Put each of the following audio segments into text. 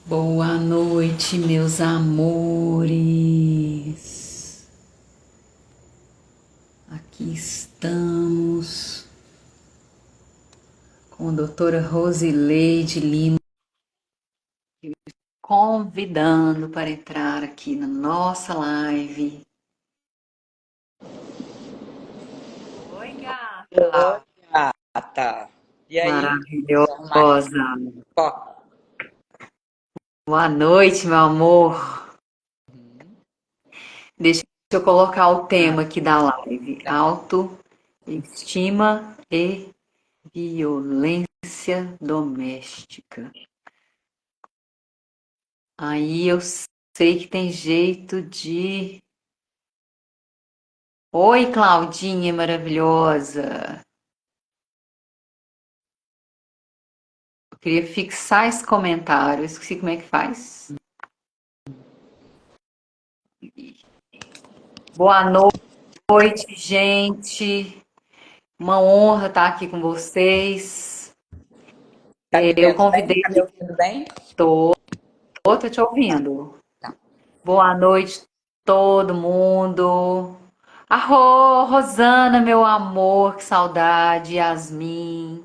Boa noite, meus amores. Aqui estamos com a doutora Rosileide Lima, convidando para entrar aqui na nossa live. Oi, Oi, gata. gata. E aí? Deixa eu arrumar aqui. Maravilhosa. Ó. Boa noite, meu amor. Deixa eu colocar o tema aqui da live: Tá. autoestima e violência doméstica. Aí eu sei que tem jeito de. Oi, Claudinha maravilhosa. Eu queria fixar esse comentário. Esqueci como é que faz. Boa noite, gente. Uma honra estar aqui com vocês. Tá me Eu vendo bem? convidei. Tá me ouvindo bem? Tô te ouvindo. Tá. Boa noite, todo mundo. Arro, Rosana, meu amor, que saudade. Yasmin,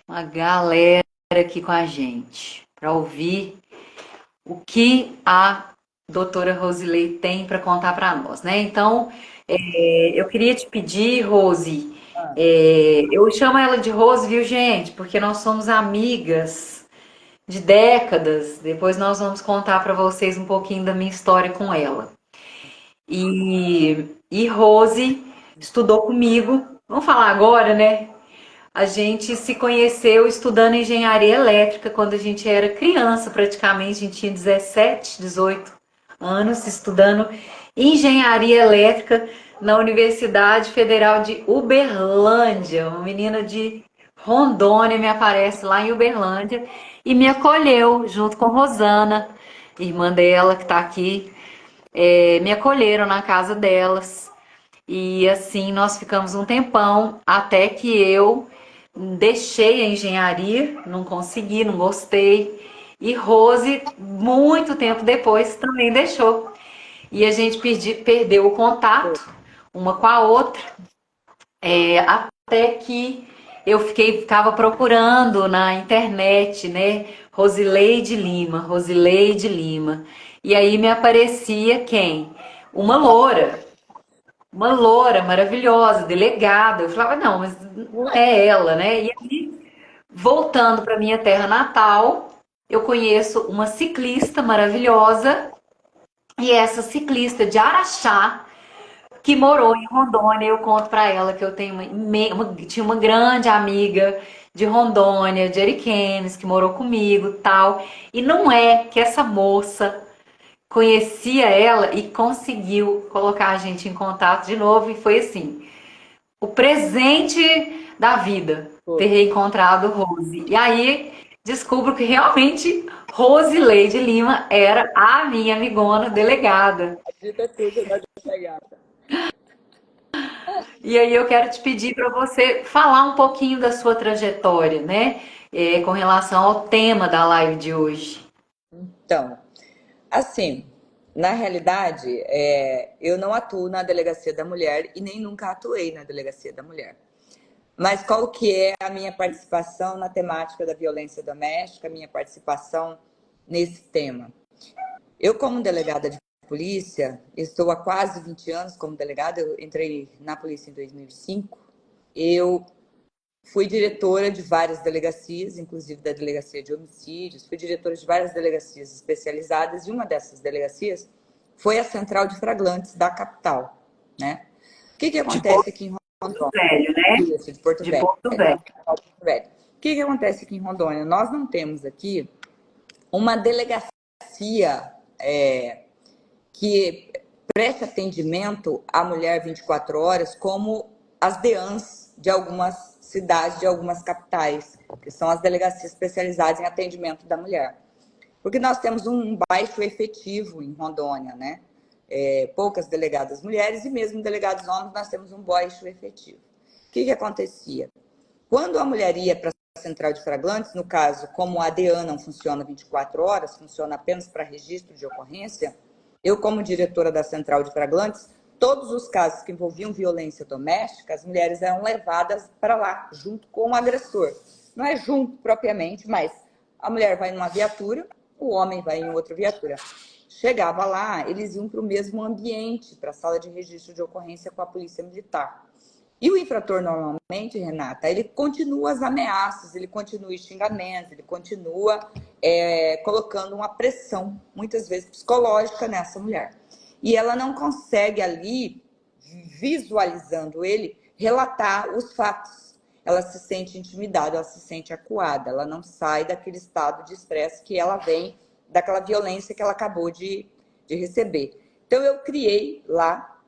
uma galera aqui com a gente para ouvir o que a doutora Rosilei tem para contar para nós, né? Então, eu queria te pedir, Rose, Ah, eu chamo ela de Rose, viu, gente? Porque nós somos amigas de décadas. Depois nós vamos contar para vocês um pouquinho da minha história com ela. E Rose estudou comigo. Vamos falar agora, né? A gente se conheceu estudando engenharia elétrica quando a gente era criança, praticamente. A gente tinha 17, 18 anos estudando engenharia elétrica na Universidade Federal de Uberlândia. Uma menina de Rondônia me aparece lá em Uberlândia e me acolheu junto com Rosana, irmã dela que está aqui. Me acolheram na casa delas. E assim nós ficamos um tempão até que eu deixei a engenharia, não consegui, não gostei. E Rose, muito tempo depois, também deixou. E a gente perdeu o contato uma com a outra, até que ficava procurando na internet, né? Rosileide Lima, Rosileide Lima. E aí me aparecia quem? Uma loura maravilhosa, delegada. Eu falava, não, mas não é ela, né? E aí, voltando para minha terra natal, eu conheço uma ciclista maravilhosa, e essa ciclista de Araxá, que morou em Rondônia, eu conto para ela que eu tenho tinha uma grande amiga de Rondônia, de Ariquemes, que morou comigo, tal. E não é que essa moça conhecia ela e conseguiu colocar a gente em contato de novo, e foi assim, o presente da vida, ter foi. reencontrado Rose. E aí descubro que realmente Rose Leide Lima era a minha amigona delegada. Dita tudo da delegada. E aí eu quero te pedir para você falar um pouquinho da sua trajetória, né? Com relação ao tema da live de hoje. Então, assim, na realidade, eu não atuo na Delegacia da Mulher e nem nunca atuei na Delegacia da Mulher. Mas qual que é a minha participação na temática da violência doméstica, a minha participação nesse tema? Eu, como delegada de polícia, estou há quase 20 anos como delegada, eu entrei na polícia em 2005. Eu fui diretora de várias delegacias, inclusive da delegacia de homicídios, fui diretora de várias delegacias especializadas, e uma dessas delegacias foi a central de flagrantes da capital, né? O que De acontece Porto aqui em Rondônia? Velho, né? Isso, de Porto De Velho, Porto da Velho. capital de Porto Velho. O que acontece aqui em Rondônia? Nós não temos aqui uma delegacia que preste atendimento à mulher 24 horas, como as DEANs de algumas cidades, de algumas capitais, que são as delegacias especializadas em atendimento da mulher. Porque nós temos um baixo efetivo em Rondônia, né? Poucas delegadas mulheres e mesmo delegados homens, nós temos um baixo efetivo. O que acontecia? Quando a mulher ia para a central de flagrantes, no caso, como a DEAN não funciona 24 horas, funciona apenas para registro de ocorrência, eu, como diretora da central de flagrantes, todos os casos que envolviam violência doméstica, as mulheres eram levadas para lá, junto com o agressor. Não é junto propriamente, mas a mulher vai numa viatura, o homem vai em outra viatura. Chegava lá, eles iam para o mesmo ambiente, para a sala de registro de ocorrência com a polícia militar. E o infrator, normalmente, Renata, ele continua as ameaças, ele continua os xingamentos, ele continua colocando uma pressão, muitas vezes psicológica, nessa mulher. E ela não consegue ali, visualizando ele, relatar os fatos. Ela se sente intimidada, ela se sente acuada, ela não sai daquele estado de estresse que ela vem, daquela violência que ela acabou de receber. Então, eu criei lá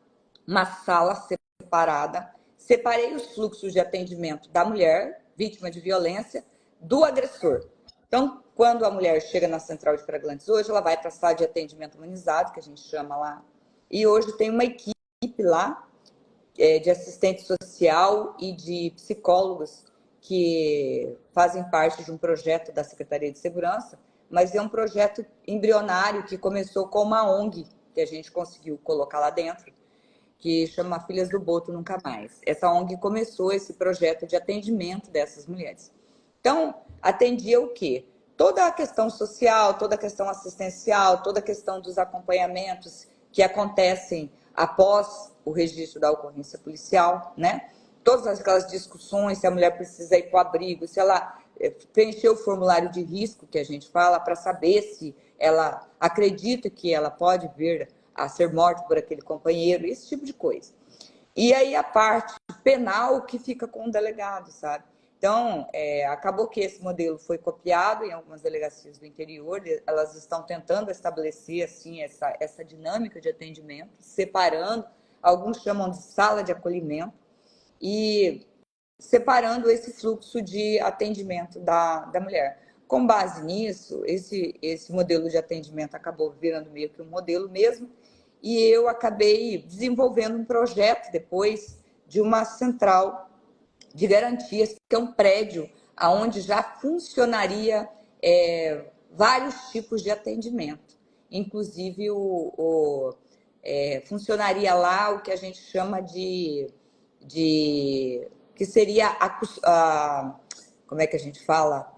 uma sala separada, separei os fluxos de atendimento da mulher, vítima de violência, do agressor. Então, quando a mulher chega na central de flagrantes hoje, ela vai para a sala de atendimento humanizado, que a gente chama lá, e hoje tem uma equipe lá de assistente social e de psicólogos que fazem parte de um projeto da Secretaria de Segurança, mas é um projeto embrionário que começou com uma ONG que a gente conseguiu colocar lá dentro, que chama Filhas do Boto Nunca Mais. Essa ONG começou esse projeto de atendimento dessas mulheres. Então, atendia o quê? Toda a questão social, toda a questão assistencial, toda a questão dos acompanhamentos que acontecem após o registro da ocorrência policial, né? Todas aquelas discussões, se a mulher precisa ir para o abrigo, se ela preencher o formulário de risco que a gente fala para saber se ela acredita que ela pode vir a ser morta por aquele companheiro, esse tipo de coisa. E aí a parte penal que fica com o delegado, sabe? Então, acabou que esse modelo foi copiado em algumas delegacias do interior, elas estão tentando estabelecer assim, essa dinâmica de atendimento, separando, alguns chamam de sala de acolhimento, e separando esse fluxo de atendimento da mulher. Com base nisso, esse modelo de atendimento acabou virando meio que um modelo mesmo, e eu acabei desenvolvendo um projeto depois de uma central de garantias, que é um prédio onde já funcionaria vários tipos de atendimento. Inclusive, funcionaria lá o que a gente chama de que seria como é que a gente fala?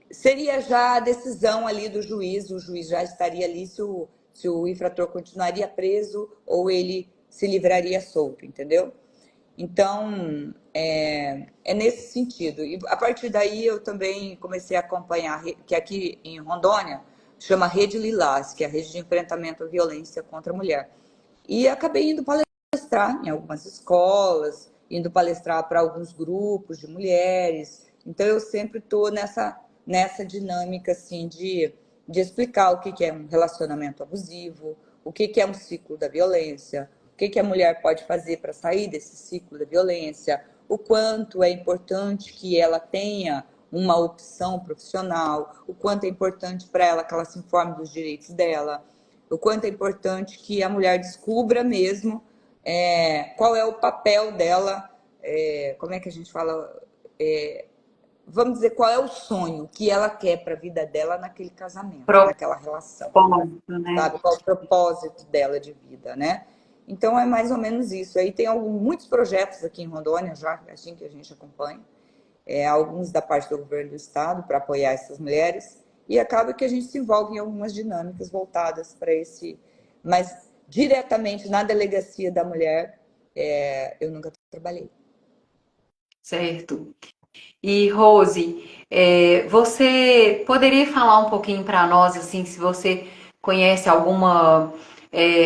Seria já a decisão ali do juiz, o juiz já estaria ali se o infrator continuaria preso ou ele se livraria solto, entendeu? Então, é nesse sentido. E a partir daí eu também comecei a acompanhar, que aqui em Rondônia chama Rede Lilás, que é a Rede de Enfrentamento à Violência contra a Mulher. E acabei indo palestrar em algumas escolas, indo palestrar para alguns grupos de mulheres. Então, eu sempre estou nessa dinâmica assim, de explicar o que é um relacionamento abusivo, o que é um ciclo da violência, o que a mulher pode fazer para sair desse ciclo da violência, o quanto é importante que ela tenha uma opção profissional, o quanto é importante para ela que ela se informe dos direitos dela, o quanto é importante que a mulher descubra mesmo qual é o papel dela, como é que a gente fala, vamos dizer, qual é o sonho que ela quer para a vida dela naquele casamento, naquela relação, né? sabe? Qual é o propósito dela de vida, né? Então, é mais ou menos isso. Aí tem muitos projetos aqui em Rondônia, já assim que a gente acompanha, alguns da parte do governo do estado para apoiar essas mulheres, e acaba que a gente se envolve em algumas dinâmicas voltadas para mas diretamente na delegacia da mulher, eu nunca trabalhei. Certo. E Rose, você poderia falar um pouquinho para nós, assim, se você conhece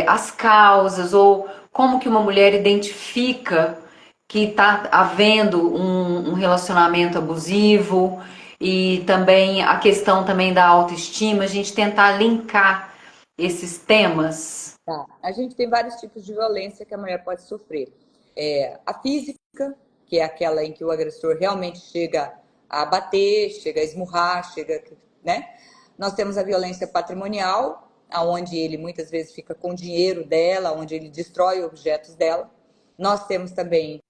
as causas ou como que uma mulher identifica que está havendo um relacionamento abusivo e também a questão também da autoestima, a gente tentar linkar esses temas? Tá. A gente tem vários tipos de violência que a mulher pode sofrer. A física, que é aquela em que o agressor realmente chega a bater, chega a esmurrar, né? Nós temos a violência patrimonial, onde ele muitas vezes fica com o dinheiro dela, onde ele destrói objetos dela. Nós temos também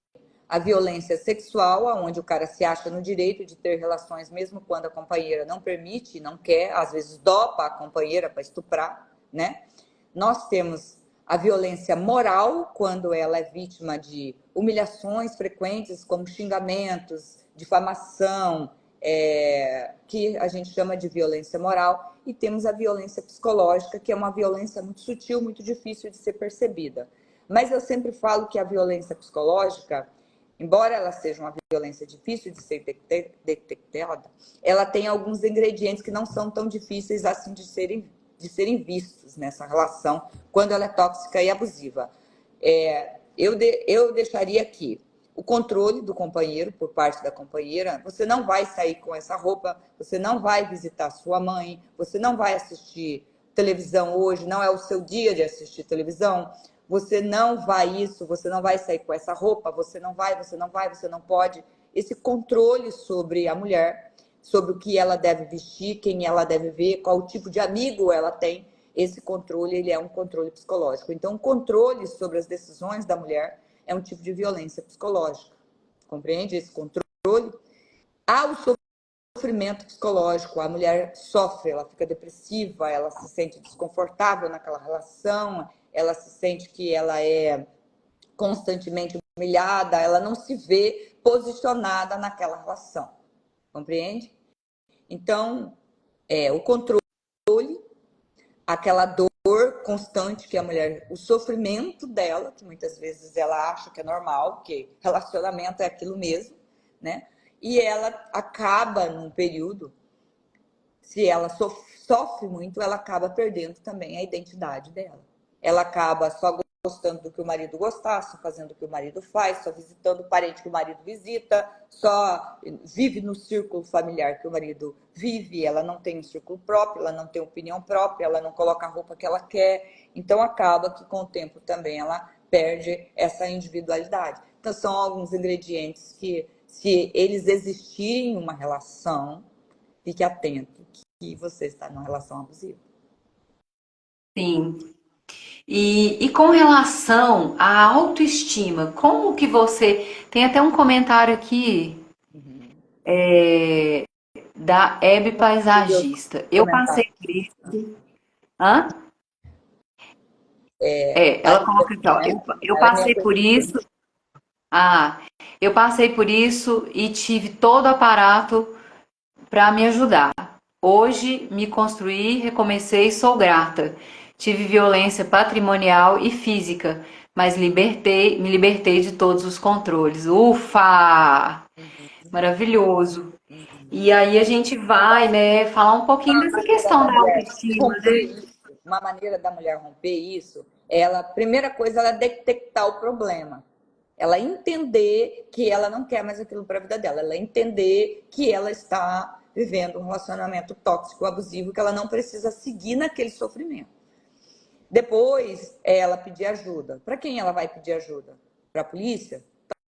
A violência sexual, onde o cara se acha no direito de ter relações mesmo quando a companheira não permite, não quer, às vezes dopa a companheira para estuprar, né? Nós temos a violência moral, quando ela é vítima de humilhações frequentes, como xingamentos, difamação, que a gente chama de violência moral, e temos a violência psicológica, que é uma violência muito sutil, muito difícil de ser percebida. Mas eu sempre falo que a violência psicológica, embora ela seja uma violência difícil de ser detectada, ela tem alguns ingredientes que não são tão difíceis assim de serem vistos nessa relação, quando ela é tóxica e abusiva. Eu deixaria aqui o controle do companheiro, por parte da companheira. Você não vai sair com essa roupa, você não vai visitar sua mãe, você não vai assistir televisão hoje, não é o seu dia de assistir televisão, você não vai isso, você não vai sair com essa roupa, você não pode. Esse controle sobre a mulher, sobre o que ela deve vestir, quem ela deve ver, qual tipo de amigo ela tem, esse controle, ele é um controle psicológico. Então, o controle sobre as decisões da mulher é um tipo de violência psicológica. Compreende esse controle? Há o sofrimento psicológico. A mulher sofre, ela fica depressiva, ela se sente desconfortável naquela relação, ela se sente que ela é constantemente humilhada, ela não se vê posicionada naquela relação. Compreende? Então, o controle, aquela dor constante que a mulher, o sofrimento dela, que muitas vezes ela acha que é normal, que relacionamento é aquilo mesmo, né? E ela acaba num período, se ela sofre muito, ela acaba perdendo também a identidade dela. Ela acaba só gostando do que o marido gostasse, só fazendo o que o marido faz, só visitando o parente que o marido visita, só vive no círculo familiar que o marido vive, ela não tem um círculo próprio, ela não tem opinião própria, ela não coloca a roupa que ela quer, então acaba que com o tempo também ela perde essa individualidade. Então são alguns ingredientes que, se eles existirem em uma relação, fique atento que você está numa relação abusiva. Sim. E com relação à autoestima, como que você... Tem até um comentário aqui da Hebe Paisagista. Eu Comentar. passei por isso. Hã? Ela coloca aqui, ó. Eu Ela é minha passei por conhecida. isso. Ah, eu passei por isso e tive todo o aparato para me ajudar. Hoje me construí, recomecei e sou grata. Tive violência patrimonial e física, mas me libertei de todos os controles. Ufa! Maravilhoso. E aí a gente vai, né, falar um pouquinho Uma dessa maneira questão da da mulher autoestima, romper né? isso, uma maneira da mulher romper isso, ela, primeira coisa, ela detectar o problema. Ela entender que ela não quer mais aquilo para a vida dela. Ela entender que ela está vivendo um relacionamento tóxico, abusivo, que ela não precisa seguir naquele sofrimento. Depois, ela pedir ajuda. Para quem ela vai pedir ajuda? Para a polícia?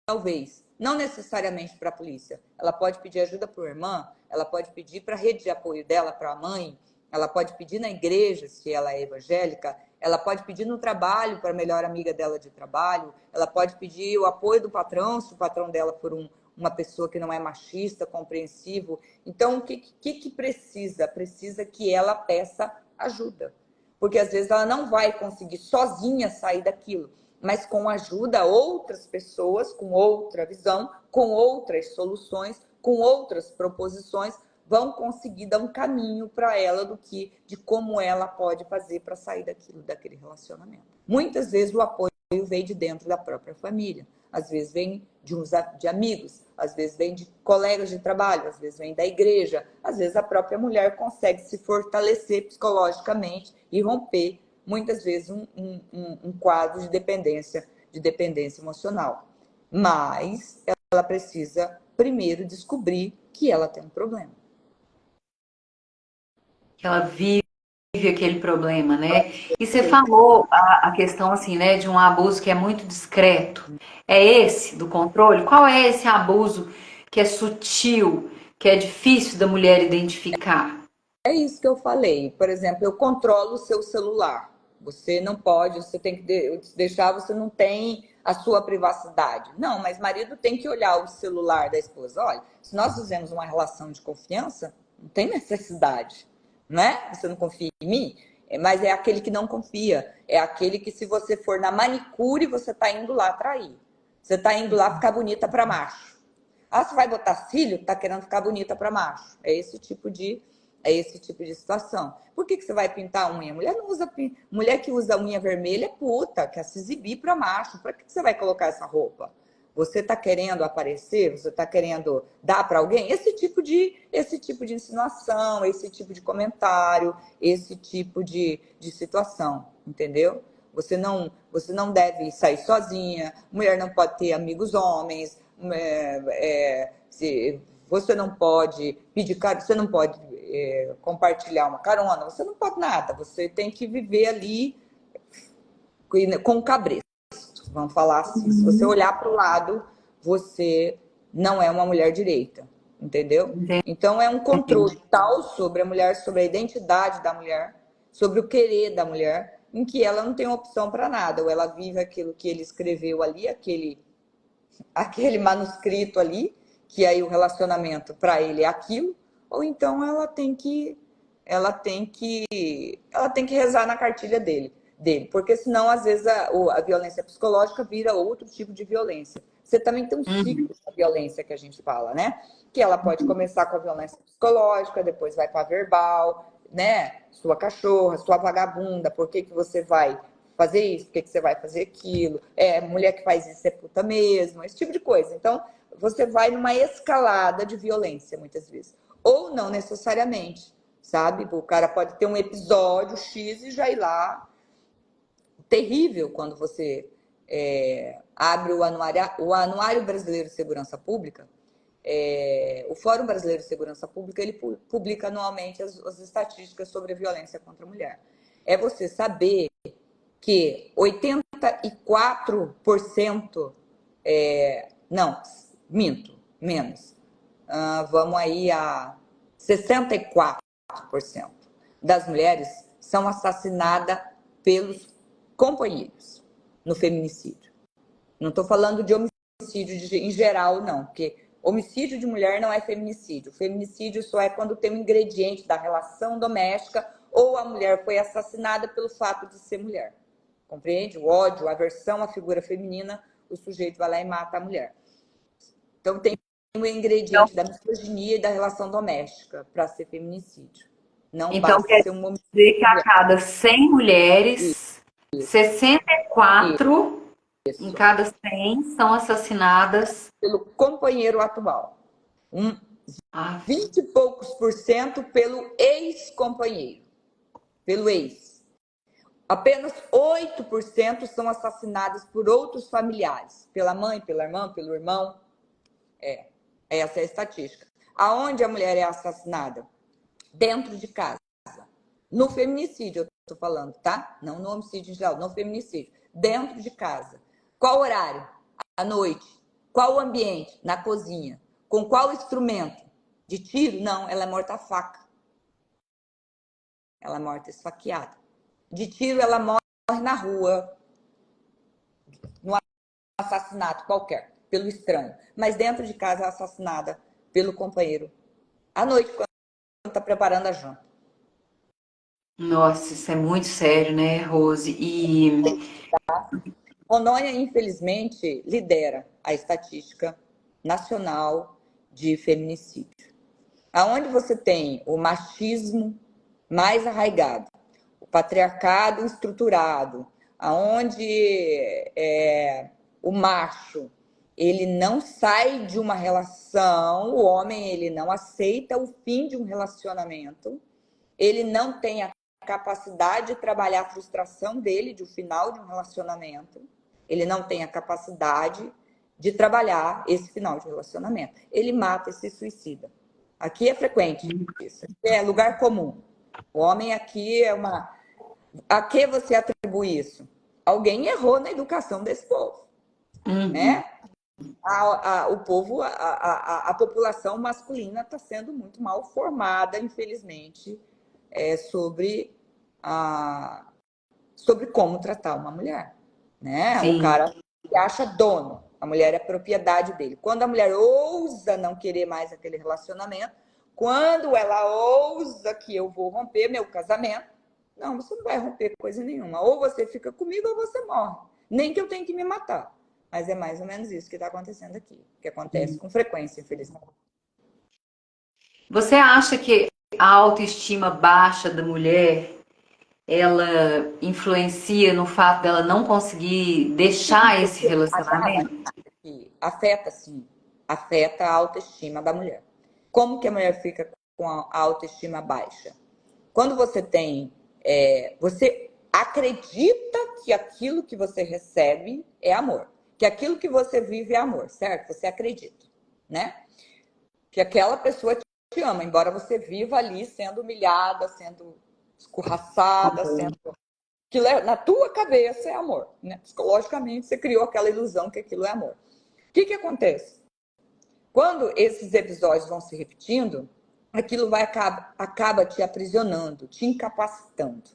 Talvez. Não necessariamente para a polícia. Ela pode pedir ajuda para a irmã, ela pode pedir para a rede de apoio dela, para a mãe, ela pode pedir na igreja, se ela é evangélica, ela pode pedir no trabalho para a melhor amiga dela de trabalho, ela pode pedir o apoio do patrão, se o patrão dela for uma pessoa que não é machista, compreensivo. Então, o que precisa? Precisa que ela peça ajuda. Porque às vezes ela não vai conseguir sozinha sair daquilo, mas com ajuda outras pessoas, com outra visão, com outras soluções, com outras proposições, vão conseguir dar um caminho para ela de como ela pode fazer para sair daquele relacionamento. Muitas vezes o apoio vem de dentro da própria família, às vezes vem de amigos, às vezes vem de colegas de trabalho, às vezes vem da igreja, às vezes a própria mulher consegue se fortalecer psicologicamente e romper, muitas vezes, um quadro de dependência emocional. Mas ela precisa primeiro descobrir que ela tem um problema. Que ela vive aquele problema, né? E você falou a questão assim, né, de um abuso que é muito discreto. É esse do controle? Qual é esse abuso que é sutil, que é difícil da mulher identificar? É isso que eu falei. Por exemplo, eu controlo o seu celular. você não pode, você tem que deixar, você não tem a sua privacidade. Não, mas marido tem que olhar o celular da esposa. Olha, se nós fizemos uma relação de confiança, não tem necessidade, né? Você não confia em mim? Mas é aquele que não confia. É aquele que, se você for na manicure, você tá indo lá trair. Você tá indo lá ficar bonita para macho. Ah, você vai botar cílio? Tá querendo ficar bonita para macho. É esse tipo de situação. Por que você vai pintar a unha? Mulher não usa mulher que usa unha vermelha é puta, quer se exibir para macho. Para que você vai colocar essa roupa? Você está querendo aparecer? Você está querendo dar para alguém? Esse tipo de insinuação, esse tipo de comentário, esse tipo de situação, entendeu? Você não deve sair sozinha. Mulher não pode ter amigos homens. Você não pode pedir carona, você não pode compartilhar uma carona, você não pode nada. Você tem que viver ali com o cabresto. Vamos falar assim, se você olhar para o lado, você não é uma mulher direita, entendeu? Então é um controle tal sobre a mulher, sobre a identidade da mulher, sobre o querer da mulher, em que ela não tem opção para nada, ou ela vive aquilo que ele escreveu ali, aquele manuscrito ali, que aí o relacionamento para ele é aquilo, ou então ela tem que rezar na cartilha dele, porque senão às vezes a violência psicológica vira outro tipo de violência. Você também tem um ciclo da violência que a gente fala, né? Que ela pode começar com a violência psicológica, depois vai para a verbal, né? Sua cachorra, sua vagabunda, por que você vai fazer isso, por que você vai fazer aquilo? Mulher que faz isso é puta mesmo, esse tipo de coisa. Então, você vai numa escalada de violência, muitas vezes. Ou não necessariamente, sabe? O cara pode ter um episódio X e já ir lá. Terrível quando você abre o Anuário Brasileiro de Segurança Pública. O Fórum Brasileiro de Segurança Pública, ele publica anualmente as estatísticas sobre a violência contra a mulher. É você saber que 84%, não, minto, menos, vamos aí a 64% das mulheres são assassinadas pelos companheiros no feminicídio. Não estou falando de homicídio em geral, não, porque homicídio de mulher não é feminicídio. Feminicídio só é quando tem um ingrediente da relação doméstica ou a mulher foi assassinada pelo fato de ser mulher. Compreende? O ódio, a aversão à figura feminina, o sujeito vai lá e mata a mulher. Então tem um ingrediente da misoginia e da relação doméstica para ser feminicídio. Não Então, basta quer ser um homicídio. dizer que a cada 100 mulheres, 64 em cada 100 são assassinadas Pelo companheiro atual. 20 e poucos por cento pelo ex-companheiro. Pelo ex. Apenas 8% são assassinadas por outros familiares. Pela mãe, pela irmã, pelo irmão. Essa é a estatística. Aonde a mulher é assassinada? Dentro de casa. No feminicídio, eu estou falando, tá? Não no homicídio em geral, no feminicídio. Dentro de casa. Qual horário? À noite. Qual o ambiente? Na cozinha. Com qual instrumento? De tiro? Não, ela é morta a faca. Ela é morta esfaqueada. De tiro, ela morre na rua. No assassinato qualquer, pelo estranho. Mas dentro de casa, ela é assassinada pelo companheiro. À noite, quando está preparando a janta. Nossa, isso é muito sério, né, Rose? E Rondônia, infelizmente, lidera a estatística nacional de feminicídio. Aonde você tem o machismo mais arraigado, o patriarcado estruturado, aonde o macho ele não sai de uma relação, o homem ele não aceita o fim de um relacionamento, ele não tem a capacidade de trabalhar a frustração dele de o final de um relacionamento, ele não tem a capacidade de trabalhar esse final de relacionamento. Ele mata e se suicida. Aqui é frequente isso, é lugar comum. O homem aqui é uma... A que você atribui isso? Alguém errou na educação desse povo, né? O povo, a população masculina está sendo muito mal formada, infelizmente, sobre sobre como tratar uma mulher, né? O Sim. cara se acha dono, a mulher é propriedade dele. Quando a mulher ousa não querer mais aquele relacionamento, quando ela ousa que eu vou romper meu casamento, não, você não vai romper coisa nenhuma. Ou você fica comigo ou você morre. Nem que eu tenha que me matar. Mas é mais ou menos isso que está acontecendo aqui, que acontece com frequência, infelizmente. Você acha que a autoestima baixa da mulher, ela influencia no fato dela não conseguir deixar esse relacionamento? Que afeta, sim, afeta a autoestima da mulher. Como que a mulher fica com a autoestima baixa? Quando você tem, você acredita que aquilo que você recebe é amor, que aquilo que você vive é amor, certo? Você acredita, né? Que aquela pessoa te ama, embora você viva ali sendo humilhada, sendo escorraçada, sendo que na tua cabeça é amor, né? Psicologicamente você criou aquela ilusão que aquilo é amor. O que acontece? Quando esses episódios vão se repetindo, aquilo acaba te aprisionando, te incapacitando,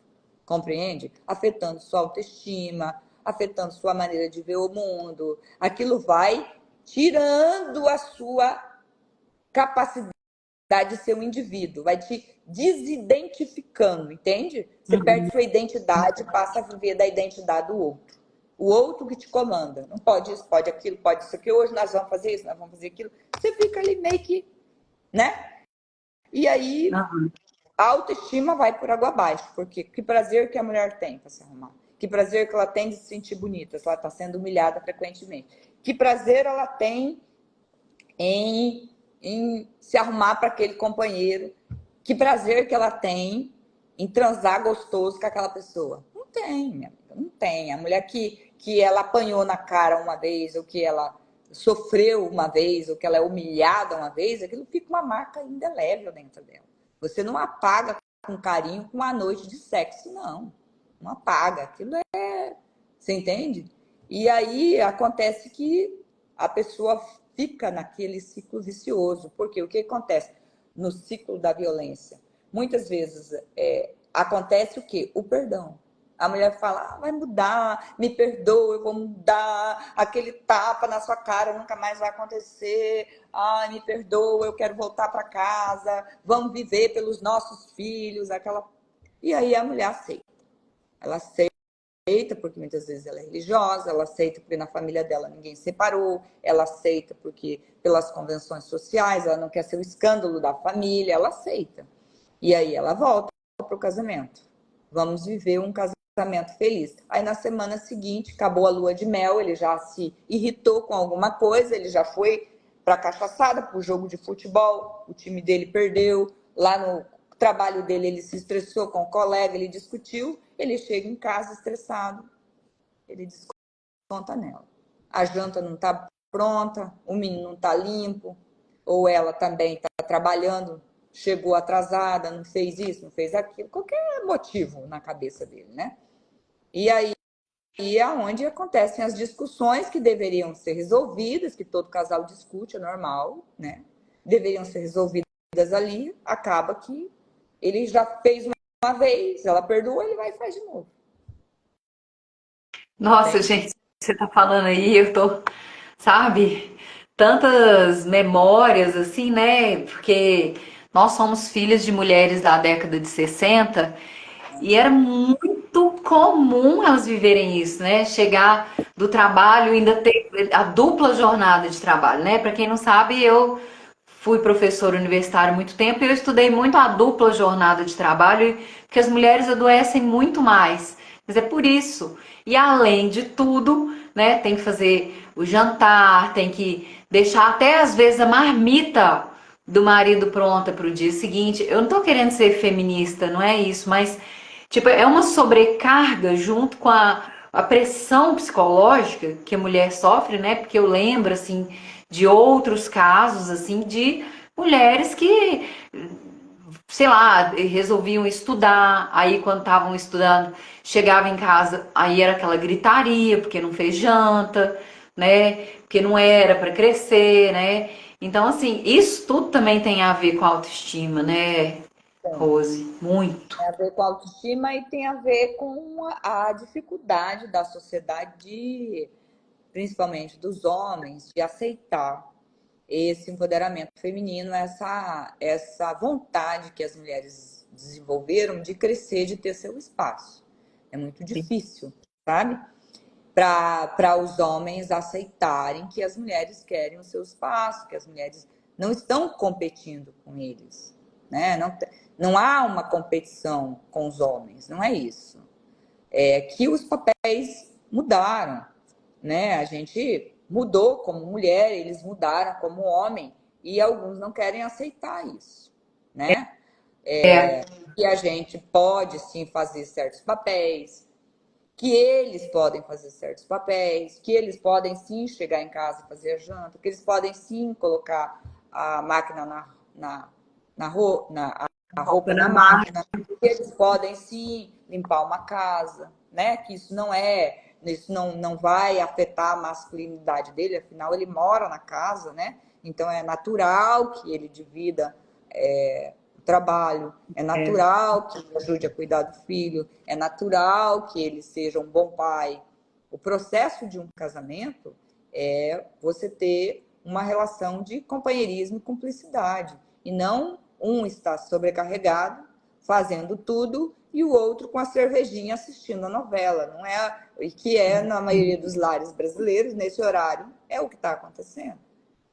compreende? Afetando sua autoestima, afetando sua maneira de ver o mundo. Aquilo vai tirando a sua capacidade de ser um indivíduo, vai te desidentificando, entende? Você perde sua identidade, passa a viver da identidade do outro. O outro que te comanda. Não pode isso, pode aquilo, pode isso aqui. Hoje nós vamos fazer isso, nós vamos fazer aquilo. Você fica ali meio que, né? E aí a autoestima vai por água abaixo. Porque que prazer que a mulher tem para se arrumar. Que prazer que ela tem de se sentir bonita, se ela está sendo humilhada frequentemente. Que prazer ela tem em se arrumar para aquele companheiro. Que prazer que ela tem em transar gostoso com aquela pessoa. Não tem, minha amiga, não tem. A mulher que ela apanhou na cara uma vez, ou que ela sofreu uma vez, ou que ela é humilhada uma vez, aquilo fica uma marca indelével dentro dela. Você não apaga com carinho com uma noite de sexo, não. Não apaga. Aquilo é... Você entende? E aí acontece que a pessoa fica naquele ciclo vicioso. Porque o que acontece no ciclo da violência? Muitas vezes acontece o quê? O perdão. A mulher fala, vai mudar, me perdoa, eu vou mudar, aquele tapa na sua cara nunca mais vai acontecer, ai, me perdoa, eu quero voltar para casa, vamos viver pelos nossos filhos, aquela... E aí a mulher aceita. Ela aceita porque muitas vezes ela é religiosa, ela aceita porque na família dela ninguém separou, ela aceita porque pelas convenções sociais, ela não quer ser o escândalo da família, ela aceita. E aí ela volta para o casamento. Vamos viver um casamento feliz. Aí na semana seguinte, acabou a lua de mel, ele já se irritou com alguma coisa, ele já foi para a cachaçada, para o jogo de futebol, o time dele perdeu, lá no trabalho dele ele se estressou com o colega, ele discutiu, ele chega em casa estressado, ele desconta nela. A janta não está pronta, o menino não está limpo, ou ela também está trabalhando, chegou atrasada, não fez isso, não fez aquilo, qualquer motivo na cabeça dele, né? E aí é onde acontecem as discussões que deveriam ser resolvidas, que todo casal discute, é normal, né? Deveriam ser resolvidas ali, acaba que ele já fez uma vez, ela perdoou, ele vai e faz de novo. Nossa, Entende? gente, você tá falando aí, eu tô, sabe, tantas memórias assim, né? Porque nós somos filhas de mulheres da década de 60 e era muito comum elas viverem isso, né? Chegar do trabalho e ainda ter a dupla jornada de trabalho, né? Para quem não sabe, eu fui professora universitária há muito tempo e eu estudei muito a dupla jornada de trabalho, porque as mulheres adoecem muito mais. Mas é por isso. E além de tudo, né, tem que fazer o jantar, tem que deixar até às vezes a marmita do marido pronta para o dia seguinte. Eu não tô querendo ser feminista, não é isso, mas tipo, é uma sobrecarga junto com a pressão psicológica que a mulher sofre, né? Porque eu lembro assim de outros casos assim de mulheres que, sei lá, resolviam estudar, aí quando estavam estudando, chegava em casa, aí era aquela gritaria, porque não fez janta, né? Porque não era para crescer, né? Então, assim, isso tudo também tem a ver com a autoestima, né? Rose, muito. Tem a ver com a autoestima e tem a ver com a dificuldade da sociedade, principalmente dos homens, de aceitar esse empoderamento feminino, essa vontade que as mulheres desenvolveram de crescer, de ter seu espaço. É muito difícil, sabe? Para os homens aceitarem que as mulheres querem o seu espaço, que as mulheres não estão competindo com eles, né? Não há uma competição com os homens, não é isso. É que os papéis mudaram, né? A gente mudou como mulher, eles mudaram como homem, e alguns não querem aceitar isso, né? É, Que a gente pode sim fazer certos papéis, que eles podem fazer certos papéis, que eles podem sim chegar em casa e fazer a janta, que eles podem sim colocar a máquina a roupa roupa na na marca. máquina, que eles podem sim limpar uma casa, né? Que isso não vai afetar a masculinidade dele, afinal ele mora na casa, né? Então é natural que ele divida o trabalho, é natural que ele ajude a cuidar do filho, é natural que ele seja um bom pai. O processo de um casamento é você ter uma relação de companheirismo e cumplicidade, e não um estar sobrecarregado, fazendo tudo, e o outro com a cervejinha assistindo a novela, não é? E que é, na maioria dos lares brasileiros, nesse horário, é o que está acontecendo.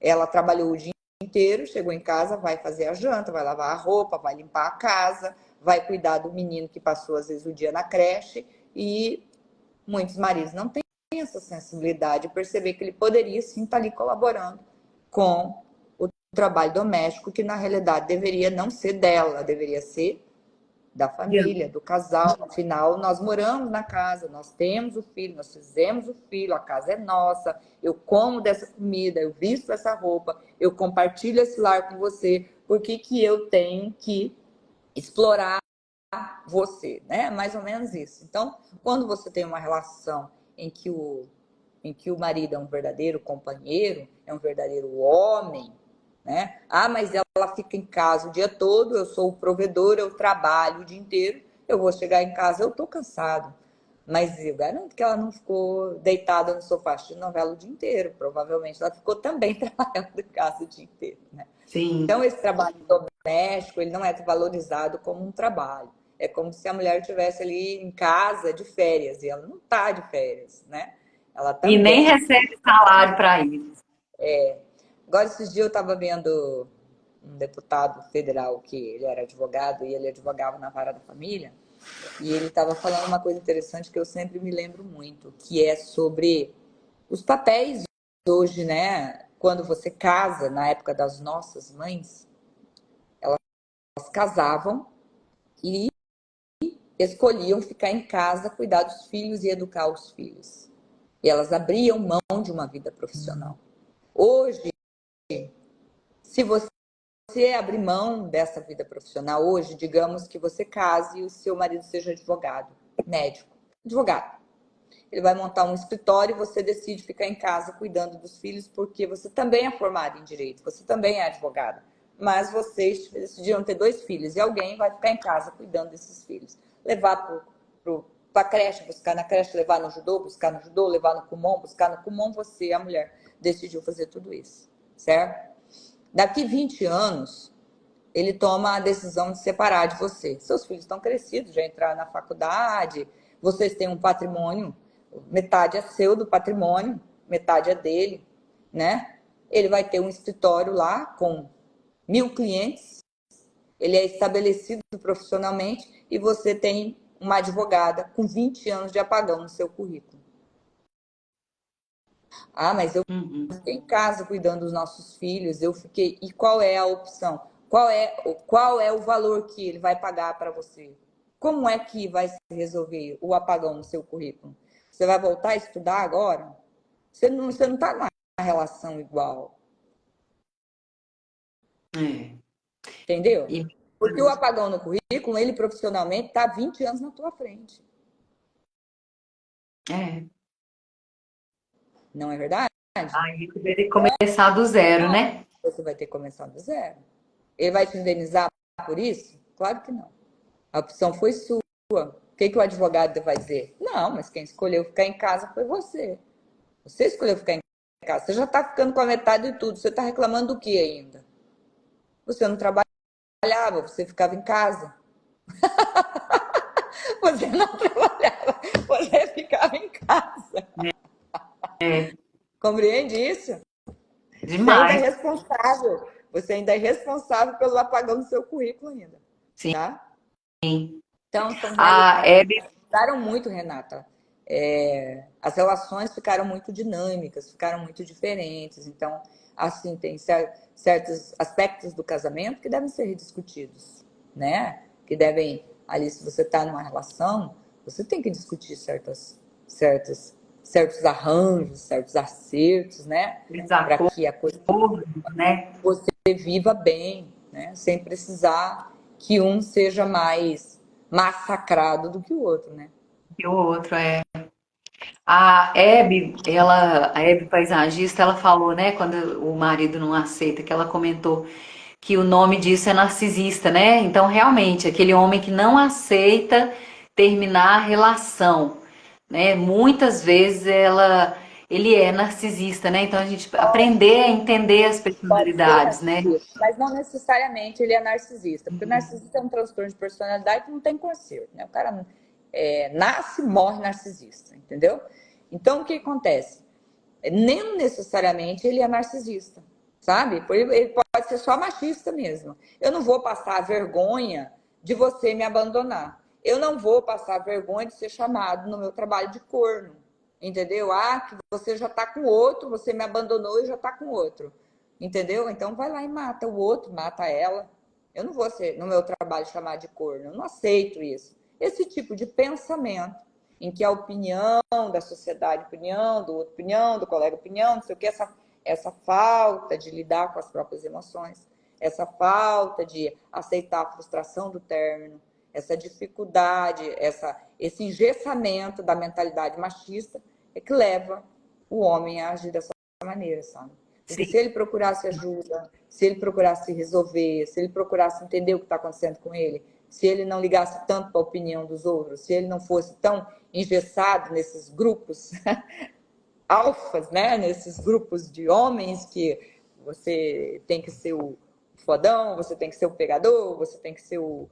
Ela trabalhou o dia inteiro, chegou em casa, vai fazer a janta, vai lavar a roupa, vai limpar a casa, vai cuidar do menino que passou às vezes o dia na creche, e muitos maridos não têm essa sensibilidade de perceber que ele poderia sim estar ali colaborando com o trabalho doméstico, que na realidade deveria não ser dela, deveria ser da família, do casal. Afinal, nós moramos na casa, nós temos o filho, nós fizemos o filho, a casa é nossa, eu como dessa comida, eu visto essa roupa, eu compartilho esse lar com você, por que que eu tenho que explorar você, né? Mais ou menos isso. Então, quando você tem uma relação em que o marido é um verdadeiro companheiro, é um verdadeiro homem, né? Ah, mas ela fica em casa o dia todo, eu sou o provedor, eu trabalho o dia inteiro, eu vou chegar em casa, eu tô cansado. Mas eu garanto que ela não ficou deitada no sofá assistindo novela o dia inteiro. Provavelmente ela ficou também trabalhando em casa o dia inteiro, né? Sim. Então, esse trabalho doméstico, ele não é valorizado como um trabalho. É como se a mulher estivesse ali em casa de férias, e ela não está de férias, né? Ela E nem também. recebe salário para isso. Agora, esses dias eu estava vendo um deputado federal, que ele era advogado e ele advogava na vara da família, e ele estava falando uma coisa interessante que eu sempre me lembro muito, que é sobre os papéis hoje, né? Quando você casa, na época das nossas mães, elas casavam e escolhiam ficar em casa, cuidar dos filhos e educar os filhos. E elas abriam mão de uma vida profissional. Hoje, se você abrir mão dessa vida profissional hoje, digamos que você case e o seu marido seja advogado, médico, advogado. Ele vai montar um escritório e você decide ficar em casa cuidando dos filhos, porque você também é formado em direito, você também é advogada. Mas vocês decidiram ter 2 filhos e alguém vai ficar em casa cuidando desses filhos. Levar para a creche, buscar na creche, levar no judô, buscar no judô, levar no Kumon, buscar no Kumon, você, a mulher, decidiu fazer tudo isso, certo? Daqui 20 anos, ele toma a decisão de separar de você. Seus filhos estão crescidos, já entraram na faculdade, vocês têm um patrimônio, metade é seu do patrimônio, metade é dele, né? Ele vai ter um escritório lá com 1.000 clientes, ele é estabelecido profissionalmente e você tem uma advogada com 20 anos de apagão no seu currículo. Ah, mas eu fiquei em casa cuidando dos nossos filhos, eu fiquei. E qual é a opção? Qual é o valor que ele vai pagar para você? Como é que vai se resolver o apagão no seu currículo? Você vai voltar a estudar agora? Você não está numa relação igual, É. entendeu? E, Porque o apagão no currículo, ele profissionalmente está 20 anos na tua frente. é. Não é verdade? Aí você vai ter que começar do zero, né? Você vai ter que começar do zero. Ele vai te indenizar por isso? Claro que não. A opção foi sua. O que o advogado vai dizer? Não, mas quem escolheu ficar em casa foi você. Você escolheu ficar em casa. Você já está ficando com a metade de tudo. Você está reclamando do que ainda? Você não trabalhava, você ficava em casa. Você não trabalhava, você ficava em casa. É, Compreende isso? Você ainda é demais. responsável. Você ainda é responsável pelo apagão do seu currículo ainda. Sim. Tá? Então, são A realidades Hebe, que mudaram muito, Renata. As relações ficaram muito dinâmicas, ficaram muito diferentes. Então, assim, tem certos aspectos do casamento que devem ser rediscutidos, né? Que devem, ali, se você está numa relação, você tem que discutir certos arranjos, certos acertos, né? Para desacordo, que a coisa né? você viva bem, né? Sem precisar que um seja mais massacrado do que o outro, né? E o outro é. A Hebe paisagista, ela falou, né, quando o marido não aceita, que ela comentou que o nome disso é narcisista, né? Então, realmente, aquele homem que não aceita terminar a relação, né? Muitas vezes ele é narcisista, né? Então, a gente aprender a entender as Pode ser personalidades, né? narcisista, mas não necessariamente ele é narcisista, porque narcisista é um transtorno de personalidade que não tem conserto, né? O cara nasce, morre narcisista, entendeu? Então, o que acontece? Nem necessariamente ele é narcisista, sabe? Ele pode ser só machista mesmo. Eu não vou passar vergonha de você me abandonar. Eu não vou passar vergonha de ser chamado no meu trabalho de corno, entendeu? Ah, que você já tá com outro, você me abandonou e já tá com outro, entendeu? Então vai lá e mata o outro, mata ela. Eu não vou ser no meu trabalho chamar de corno, eu não aceito isso. Esse tipo de pensamento em que a opinião da sociedade, opinião do outro, opinião do colega, opinião, não sei o que, essa falta de lidar com as próprias emoções, essa falta de aceitar a frustração do término, essa dificuldade, esse engessamento da mentalidade machista é que leva o homem a agir dessa maneira, sabe? Porque Sim, se ele procurasse ajuda, se ele procurasse resolver, se ele procurasse entender o que está acontecendo com ele, se ele não ligasse tanto para a opinião dos outros, se ele não fosse tão engessado nesses grupos alfas, né? Nesses grupos de homens que você tem que ser o fodão, você tem que ser o pegador, você tem que ser o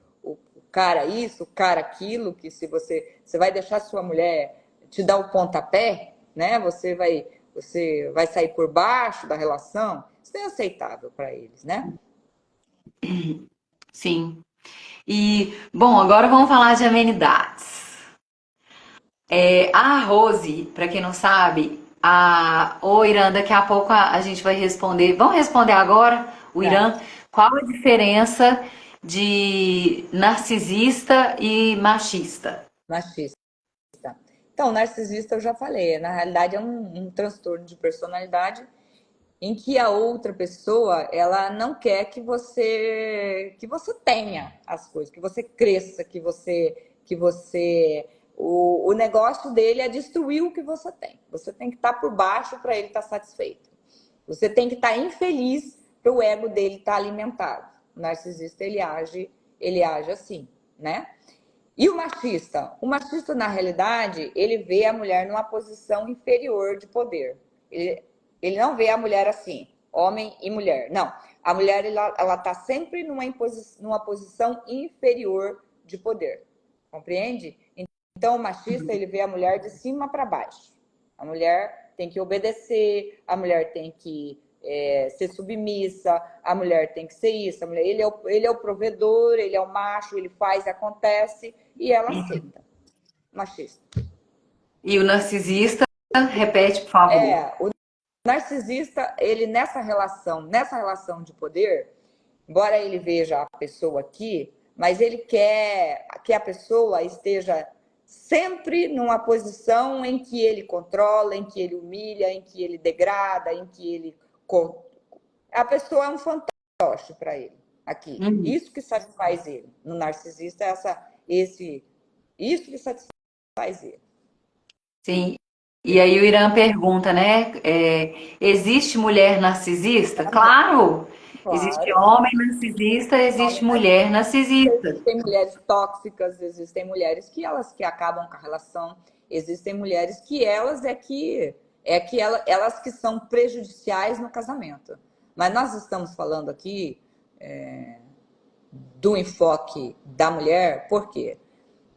cara isso, o cara aquilo, que se você vai deixar sua mulher te dar o pontapé, né? Você vai sair por baixo da relação. Isso não é aceitável para eles, né? sim. E, bom, agora vamos falar de amenidades. A Rose, para quem não sabe, o Irã, daqui a pouco a gente vai responder. Vamos responder agora, o Tá. Irã, qual a diferença de narcisista e machista? Machista. Então, narcisista eu já falei, na realidade é um transtorno de personalidade em que a outra pessoa ela não quer que você tenha as coisas, que você cresça, que você o negócio dele é destruir o que você tem. Você tem que estar por baixo para ele estar satisfeito. Você tem que estar infeliz para o ego dele estar alimentado. O narcisista ele age assim, né? E o machista? O machista, na realidade, ele vê a mulher numa posição inferior de poder. Ele não vê a mulher assim, homem e mulher. Não. A mulher, ela está sempre numa posição inferior de poder. Compreende? Então, o machista, ele vê a mulher de cima para baixo. A mulher tem que obedecer, a mulher tem que ser submissa, a mulher tem que ser isso. Ele é o provedor, ele é o macho, ele faz, acontece e ela aceita. Machista. E o narcisista, repete, por favor. O narcisista, ele nessa relação de poder, embora ele veja a pessoa aqui, mas ele quer que a pessoa esteja sempre numa posição em que ele controla, em que ele humilha, em que ele degrada, em que ele. A pessoa é um fantoche para ele aqui. Uhum. Isso que satisfaz ele. No narcisista, isso que satisfaz ele. Sim. E aí o Irã pergunta, né? Existe mulher narcisista? Claro! Existe Claro. homem narcisista, existe mulher narcisista. Existem mulheres tóxicas, existem mulheres que elas que acabam com a relação, existem mulheres que elas que são prejudiciais no casamento. Mas nós estamos falando aqui do enfoque da mulher, por quê?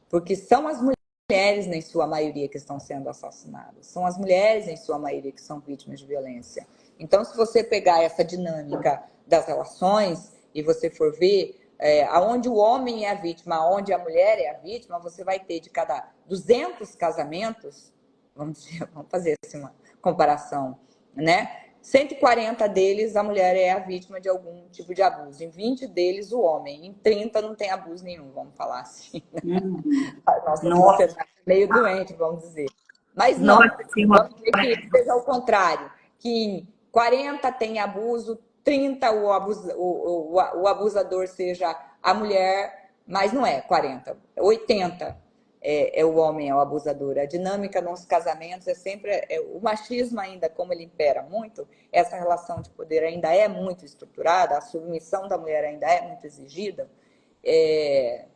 Porque são as mulheres, em sua maioria, que estão sendo assassinadas. São as mulheres, em sua maioria, que são vítimas de violência. Então, se você pegar essa dinâmica das relações e você for ver aonde o homem é a vítima, aonde a mulher é a vítima, você vai ter de cada 200 casamentos, vamos fazer assim uma comparação, né? 140 deles a mulher é a vítima de algum tipo de abuso, em 20 deles o homem, em 30 não tem abuso nenhum, vamos falar assim, né? A nossa Nossa, sociedade é meio doente, vamos dizer. Mas nossa, não, assim, vamos ver que seja o contrário, que em 40 tem abuso, 30 o abusador seja a mulher, mas não é 40, 80 é o homem, é o abusador. A dinâmica nos casamentos é sempre o machismo ainda, como ele impera muito, essa relação de poder ainda é muito estruturada, a submissão da mulher ainda é muito exigida, é,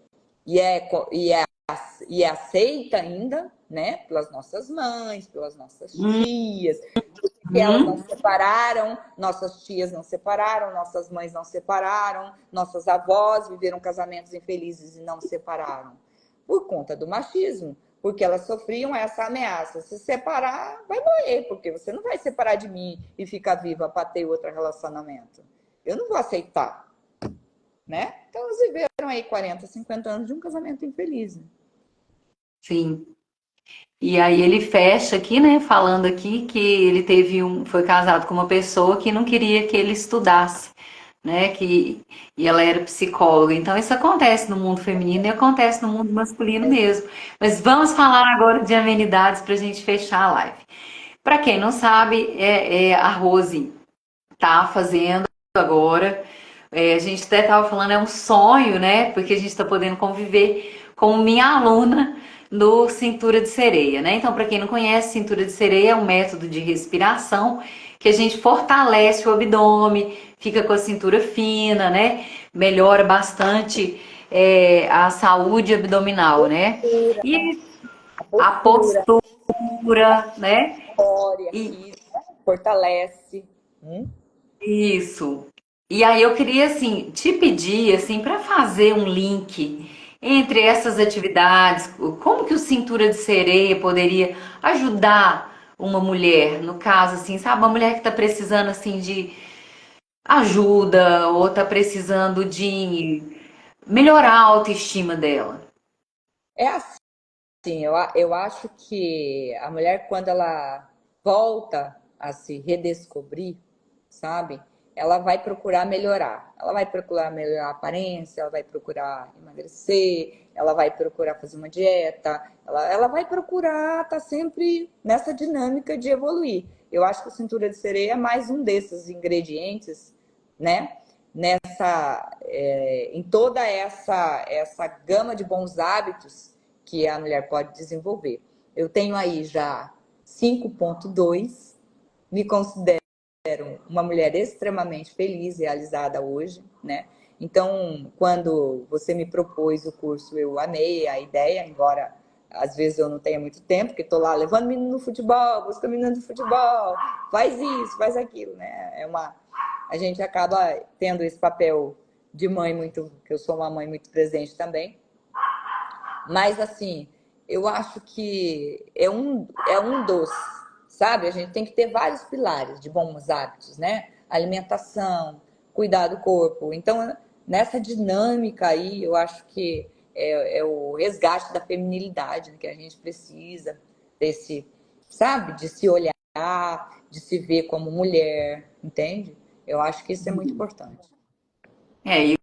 e, é, e, é, e é aceita ainda, né, pelas nossas mães, pelas nossas tias, que elas não separaram, nossas tias não separaram, nossas mães não separaram, nossas avós viveram casamentos infelizes e não separaram. Por conta do machismo, porque elas sofriam essa ameaça. Se separar, vai morrer, porque você não vai separar de mim e ficar viva para ter outro relacionamento. Eu não vou aceitar, né? Então, elas viveram aí 40, 50 anos de um casamento infeliz. sim. E aí ele fecha aqui, né, falando aqui que ele foi casado com uma pessoa que não queria que ele estudasse, né, e ela era psicóloga. Então isso acontece no mundo feminino e acontece no mundo masculino mesmo. Mas vamos falar agora de amenidades para a gente fechar a live. Para quem não sabe, a Rose tá fazendo agora. A gente até estava falando, é um sonho, né? Porque a gente está podendo conviver com minha aluna no Cintura de Sereia, né? Então, para quem não conhece, Cintura de Sereia é um método de respiração que a gente fortalece o abdômen, fica com a cintura fina, né? Melhora bastante a saúde abdominal, né? E A a postura, postura, né? a core E aqui, né? Fortalece. isso. E aí eu queria assim te pedir assim para fazer um link entre essas atividades, como que o Cintura de Sereia poderia ajudar uma mulher, no caso assim, sabe, uma mulher que está precisando assim de ajuda ou está precisando de melhorar a autoestima dela. É assim, eu acho que a mulher, quando ela volta a se redescobrir, sabe? Ela vai procurar melhorar. Ela vai procurar melhorar a aparência, ela vai procurar emagrecer, ela vai procurar fazer uma dieta, ela vai procurar estar sempre nessa dinâmica de evoluir. Eu acho que a cintura de sereia é mais um desses ingredientes, né? Em toda essa gama de bons hábitos que a mulher pode desenvolver. Eu tenho aí já 5.2, me considero uma mulher extremamente feliz, realizada hoje, né? Então, quando você me propôs o curso, eu amei a ideia, embora às vezes eu não tenha muito tempo, porque estou lá levando menino no futebol, busca menino no futebol, faz isso, faz aquilo, né? A gente acaba tendo esse papel de mãe muito, que eu sou uma mãe muito presente também. Mas assim, eu acho que é um dos, sabe? A gente tem que ter vários pilares de bons hábitos, né? Alimentação, cuidar do corpo. Então, nessa dinâmica aí, eu acho que é o resgate da feminilidade, né, que a gente precisa desse, sabe? De se olhar, de se ver como mulher, entende? Eu acho que isso é muito importante. E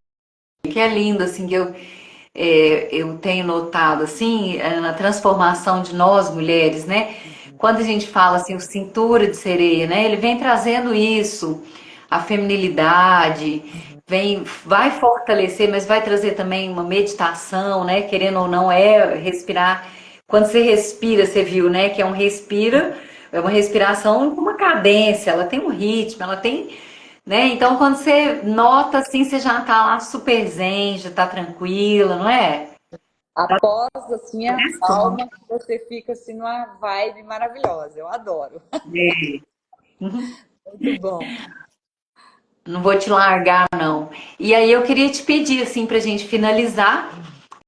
o que é lindo assim que eu tenho notado assim na transformação de nós mulheres, né? Quando a gente fala assim, o cintura de sereia, né? Ele vem trazendo isso, a feminilidade, vai fortalecer, mas vai trazer também uma meditação, né? Querendo ou não, respirar. Quando você respira, você viu, né? Que é uma respiração com uma cadência, ela tem um ritmo, ela tem né? Então, quando você nota assim, você já tá lá super zen, já tá tranquila, não é? Após assim a É só. calma, você fica assim numa vibe maravilhosa. Eu adoro. É. Uhum. Muito bom. Não vou te largar, não. E aí eu queria te pedir, assim, pra gente finalizar,